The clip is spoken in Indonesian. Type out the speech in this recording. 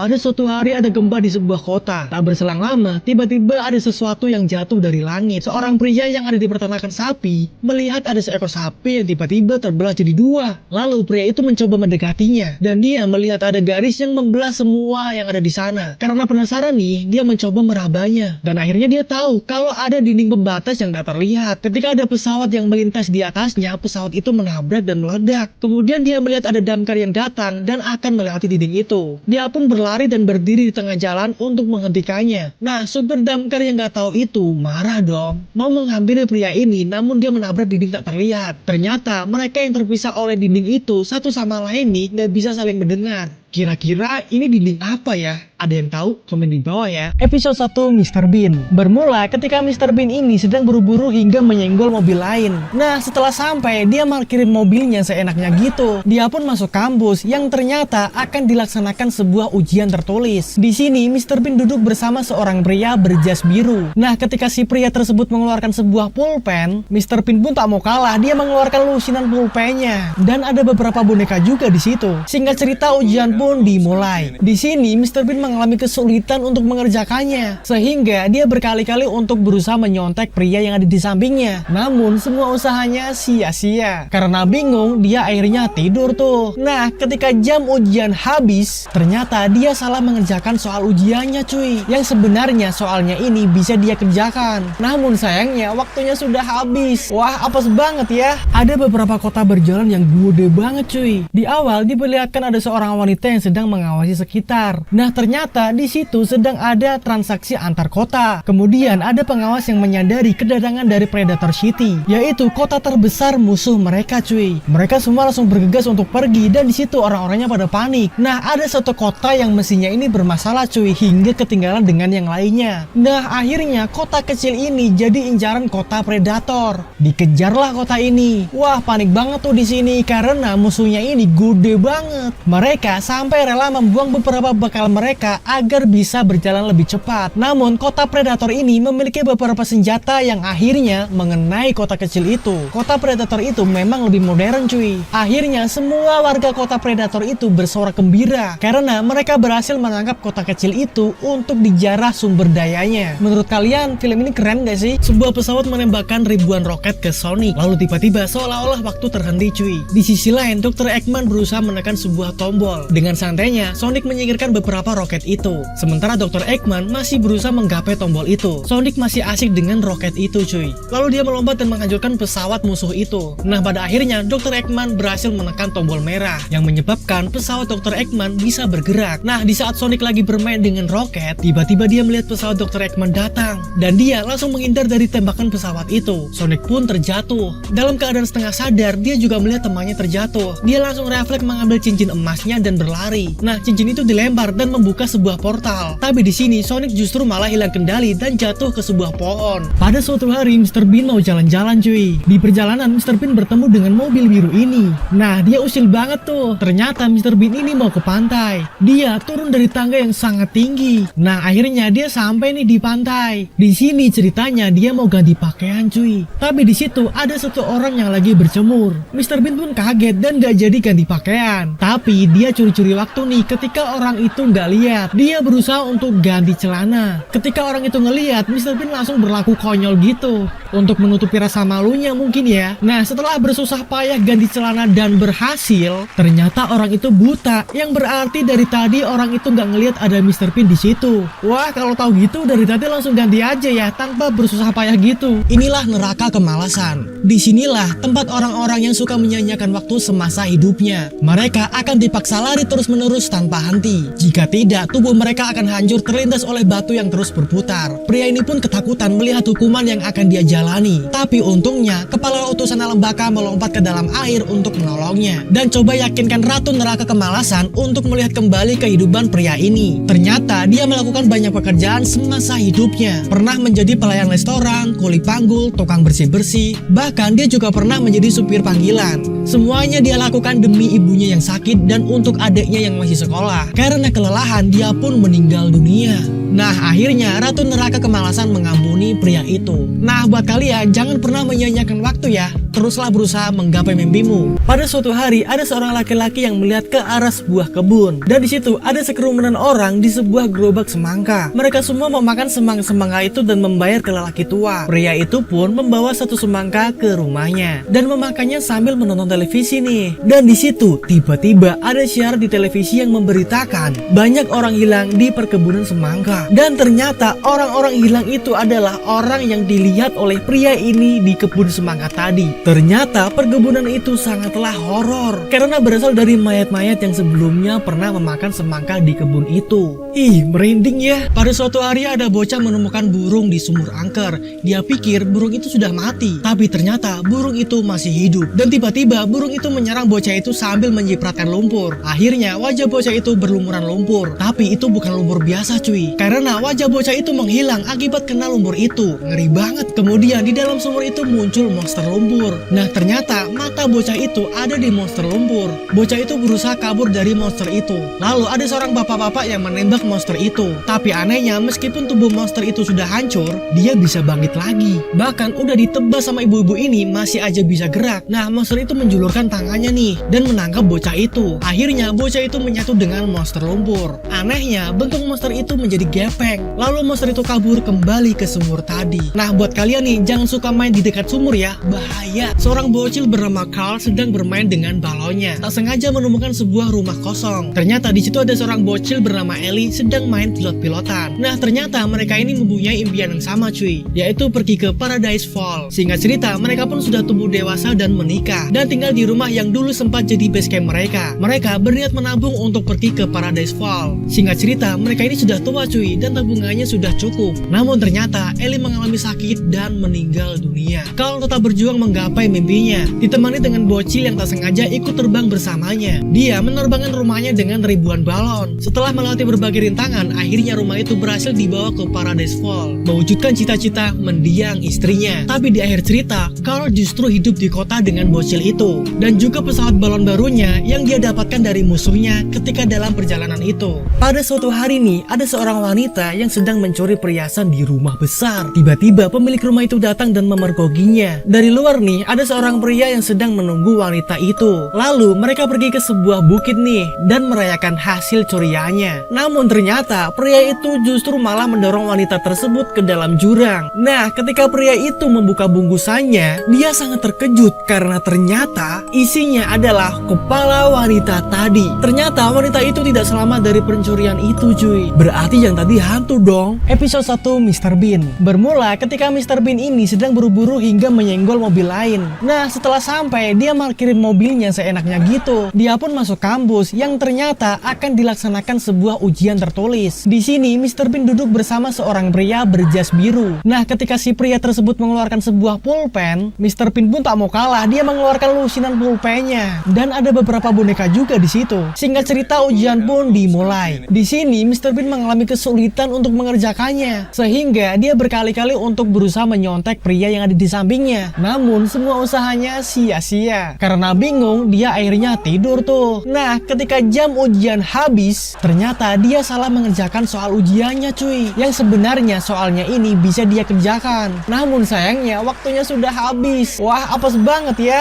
Pada suatu hari ada gempa di sebuah kota. Tak berselang lama, tiba-tiba ada sesuatu yang jatuh dari langit. Seorang pria yang ada di peternakan sapi melihat ada seekor sapi yang tiba-tiba terbelah jadi dua. Lalu pria itu mencoba mendekatinya dan dia melihat ada garis yang membelah semua yang ada di sana. Karena penasaran nih, dia mencoba merabanya dan akhirnya dia tahu kalau ada dinding pembatas yang tak terlihat. Ketika ada pesawat yang melintas di atasnya, pesawat itu menabrak dan meledak. Kemudian dia melihat ada damkar yang datang dan akan melewati dinding itu. Dia pun berlari dan berdiri di tengah jalan untuk menghentikannya. Nah, supir damkar yang gak tahu itu marah dong. Mau menghampiri pria ini, namun dia menabrak dinding tak terlihat. Ternyata mereka yang terpisah oleh dinding itu satu sama lain nih gak bisa saling mendengar. Kira-kira ini dinding apa ya? Ada yang tahu? Komen di bawah ya. Episode 1 Mr. Bean. Bermula ketika Mr. Bean ini sedang buru-buru hingga menyenggol mobil lain. Nah, setelah sampai, dia parkirin mobilnya seenaknya gitu. Dia pun masuk kampus yang ternyata akan dilaksanakan sebuah ujian tertulis. Di sini, Mr. Bean duduk bersama seorang pria berjas biru. Nah, ketika si pria tersebut mengeluarkan sebuah pulpen, Mr. Bean pun tak mau kalah. Dia mengeluarkan lusinan pulpennya. Dan ada beberapa boneka juga di situ. Singkat cerita, ujian pun dimulai. Di sini, Mr. Bean mengalami kesulitan untuk mengerjakannya, sehingga dia berkali-kali untuk berusaha menyontek pria yang ada di sampingnya. Namun semua usahanya sia-sia. Karena bingung, dia akhirnya tidur tuh. Nah, ketika jam ujian habis, ternyata dia salah mengerjakan soal ujiannya cuy. Yang sebenarnya soalnya ini bisa dia kerjakan. Namun sayangnya waktunya sudah habis. Wah, apes banget ya. Ada beberapa kota berjalan yang gede banget cuy. Di awal diperlihatkan ada seorang wanita yang sedang mengawasi sekitar. Nah, ternyata di situ sedang ada transaksi antar kota. Kemudian ada pengawas yang menyadari kedatangan dari Predator City, yaitu kota terbesar musuh mereka cuy. Mereka semua langsung bergegas untuk pergi dan di situ orang-orangnya pada panik. Nah, ada satu kota yang mesinnya ini bermasalah cuy hingga ketinggalan dengan yang lainnya. Nah, akhirnya kota kecil ini jadi incaran kota Predator. Dikejarlah kota ini. Wah, panik banget tuh di sini karena musuhnya ini gede banget. Mereka sampai rela membuang beberapa bekal mereka agar bisa berjalan lebih cepat. Namun kota Predator ini memiliki beberapa senjata yang akhirnya mengenai kota kecil itu. Kota Predator itu memang lebih modern cuy. Akhirnya semua warga kota Predator itu bersorak gembira karena mereka berhasil menangkap kota kecil itu untuk dijarah sumber dayanya. Menurut kalian film ini keren gak sih? Sebuah pesawat menembakkan ribuan roket ke Sonic, lalu tiba-tiba seolah-olah waktu terhenti cuy. Di sisi lain, Dr. Eggman berusaha menekan sebuah tombol. Dengan santainya, Sonic menyingkirkan beberapa roket itu. Sementara Dr. Eggman masih berusaha menggapai tombol itu. Sonic masih asik dengan roket itu cuy. Lalu dia melompat dan menghancurkan pesawat musuh itu. Nah, pada akhirnya Dr. Eggman berhasil menekan tombol merah yang menyebabkan pesawat Dr. Eggman bisa bergerak. Nah, di saat Sonic lagi bermain dengan roket, tiba-tiba dia melihat pesawat Dr. Eggman datang dan dia langsung menghindar dari tembakan pesawat itu. Sonic pun terjatuh. Dalam keadaan setengah sadar, dia juga melihat temannya terjatuh. Dia langsung refleks mengambil cincin emasnya dan berlari. Nah, cincin itu dilempar dan membuka sebuah portal. Tapi di sini Sonic justru malah hilang kendali dan jatuh ke sebuah pohon. Pada suatu hari Mr. Bean mau jalan-jalan cuy. Di perjalanan Mr. Bean bertemu dengan mobil biru ini. Nah, dia usil banget tuh. Ternyata Mr. Bean ini mau ke pantai. Dia turun dari tangga yang sangat tinggi. Nah, akhirnya dia sampai nih di pantai. Di sini ceritanya dia mau ganti pakaian cuy. Tapi di situ ada satu orang yang lagi berjemur. Mr. Bean pun kaget dan gak jadi ganti pakaian. Tapi dia curi-curi waktu nih ketika orang itu gak lihat. Dia berusaha untuk ganti celana. Ketika orang itu ngelihat, Mr. Bean langsung berlaku konyol gitu untuk menutupi rasa malunya mungkin ya. Nah, setelah bersusah payah ganti celana dan berhasil, ternyata orang itu buta. Yang berarti dari tadi orang itu nggak ngelihat ada Mr. Bean di situ. Wah, kalau tahu gitu dari tadi langsung ganti aja ya tanpa bersusah payah gitu. Inilah neraka kemalasan. Disinilah tempat orang-orang yang suka menyanyiakan waktu semasa hidupnya. Mereka akan dipaksa lari terus-menerus tanpa henti. Jika tidak, tubuh mereka akan hancur terlindas oleh batu yang terus berputar. Pria ini pun ketakutan melihat hukuman yang akan dia jalani. Tapi untungnya, kepala utusan alam baka melompat ke dalam air untuk menolongnya. Dan coba yakinkan Ratu Neraka Kemalasan untuk melihat kembali kehidupan pria ini. Ternyata dia melakukan banyak pekerjaan semasa hidupnya. Pernah menjadi pelayan restoran, kuli panggul, tukang bersih-bersih. Bahkan dia juga pernah menjadi supir panggilan. Semuanya dia lakukan demi ibunya yang sakit dan untuk adiknya adiknya yang masih sekolah. Karena kelelahan, dia pun meninggal dunia. Nah, akhirnya Ratu Neraka kemalasan mengampuni pria itu. Nah, buat kalian jangan pernah menyia-nyiakan waktu ya. Teruslah berusaha menggapai mimpimu. Pada suatu hari ada seorang laki-laki yang melihat ke arah sebuah kebun. Dan di situ ada sekerumunan orang di sebuah gerobak semangka. Mereka semua memakan semangka-semangka itu dan membayar ke lelaki tua. Pria itu pun membawa satu semangka ke rumahnya dan memakannya sambil menonton televisi nih. Dan di situ tiba-tiba ada siaran di televisi yang memberitakan banyak orang hilang di perkebunan semangka. Dan ternyata orang-orang hilang itu adalah orang yang dilihat oleh pria ini di kebun semangka tadi. Ternyata perkebunan itu sangatlah horor karena berasal dari mayat-mayat yang sebelumnya pernah memakan semangka di kebun itu. Ih, merinding ya. Pada suatu hari ada bocah menemukan burung di sumur angker. Dia pikir burung itu sudah mati, tapi ternyata burung itu masih hidup. Dan tiba-tiba burung itu menyerang bocah itu sambil menyipratkan lumpur. Akhirnya wajah bocah itu berlumuran lumpur. Tapi itu bukan lumpur biasa cuy, karena wajah bocah itu menghilang akibat kena lumpur itu. Ngeri banget. Kemudian di dalam sumur itu muncul monster lumpur. Nah, ternyata mata bocah itu ada di monster lumpur. Bocah itu berusaha kabur dari monster itu. Lalu ada seorang bapak-bapak yang menembak monster itu. Tapi anehnya, meskipun tubuh monster itu sudah hancur, dia bisa bangkit lagi. Bahkan udah ditebas sama ibu-ibu ini masih aja bisa gerak. Nah, monster itu menjulurkan tangannya nih dan menangkap bocah itu. Akhirnya bocah itu menyatu dengan monster lumpur. Anehnya, bentuk monster itu menjadi gepeng. Lalu monster itu kabur kembali ke sumur tadi. Nah, buat kalian nih, jangan suka main di dekat sumur ya, bahaya. Seorang bocil bernama Carl sedang bermain dengan balonnya. Tak sengaja menemukan sebuah rumah kosong. Ternyata di situ ada seorang bocil bernama Ellie sedang main pilot-pilotan. Nah, ternyata mereka ini mempunyai impian yang sama cuy, yaitu pergi ke Paradise Fall. Singkat cerita, mereka pun sudah tumbuh dewasa dan menikah dan tinggal di rumah yang dulu sempat jadi base camp mereka. Mereka berniat menabung untuk pergi ke Paradise Fall. Singkat cerita, mereka ini sudah tua cuy dan tabungannya sudah cukup. Namun ternyata Ellie mengalami sakit dan meninggal dunia. Carl tetap berjuang menggapai mimpinya, ditemani dengan bocil yang tak sengaja ikut terbang bersamanya. Dia menerbangkan rumahnya dengan ribuan balon. Setelah melewati berbagai rintangan, akhirnya rumah itu berhasil dibawa ke Paradise Fall, mewujudkan cita-cita mendiang istrinya. Tapi di akhir cerita, Carl justru hidup di kota dengan bocil itu, dan juga pesawat balon barunya yang dia dapatkan dari musuhnya ketika dalam perjalanan itu. Pada suatu hari nih, ada seorang wanita yang sedang mencuri perhiasan di rumah besar. Tiba-tiba pemilik rumah itu datang dan memergokinya. Dari luar nih, ada seorang pria yang sedang menunggu wanita itu. Lalu mereka pergi ke sebuah bukit nih dan merayakan hasil curiannya. Namun ternyata pria itu justru malah mendorong wanita tersebut ke dalam jurang. Nah, ketika pria itu membuka bungkusannya, dia sangat terkejut karena ternyata isinya adalah kepala wanita tadi. Ternyata wanita itu tidak selamat dari pencurian itu cuy. Berarti yang tadi hantu dong. Episode 1 Mr. Bean bermula ketika Mr. Bean ini sedang buru-buru hingga menyenggol mobil lain. Nah, setelah sampai, dia parkirin mobilnya seenaknya gitu. Dia pun masuk kampus yang ternyata akan dilaksanakan sebuah ujian tertulis. Di sini Mr. Bean duduk bersama seorang pria berjas biru. Nah, ketika si pria tersebut mengeluarkan sebuah pulpen, Mr. Bean pun tak mau kalah. Dia mengeluarkan lusinan pulpennya dan ada beberapa boneka juga di situ. Singkat cerita, ujian pun dimulai. Di sini Mr. Bean mengalami kesulitan untuk mengerjakannya, sehingga dia berkali-kali untuk berusaha menyontek pria yang ada di sampingnya. Namun semua usahanya sia-sia. Karena bingung, dia akhirnya tidur tuh. Nah, ketika jam ujian habis, ternyata dia salah mengerjakan soal ujiannya cuy. Yang sebenarnya soalnya ini bisa dia kerjakan. Namun sayangnya waktunya sudah habis. Wah, apes banget ya.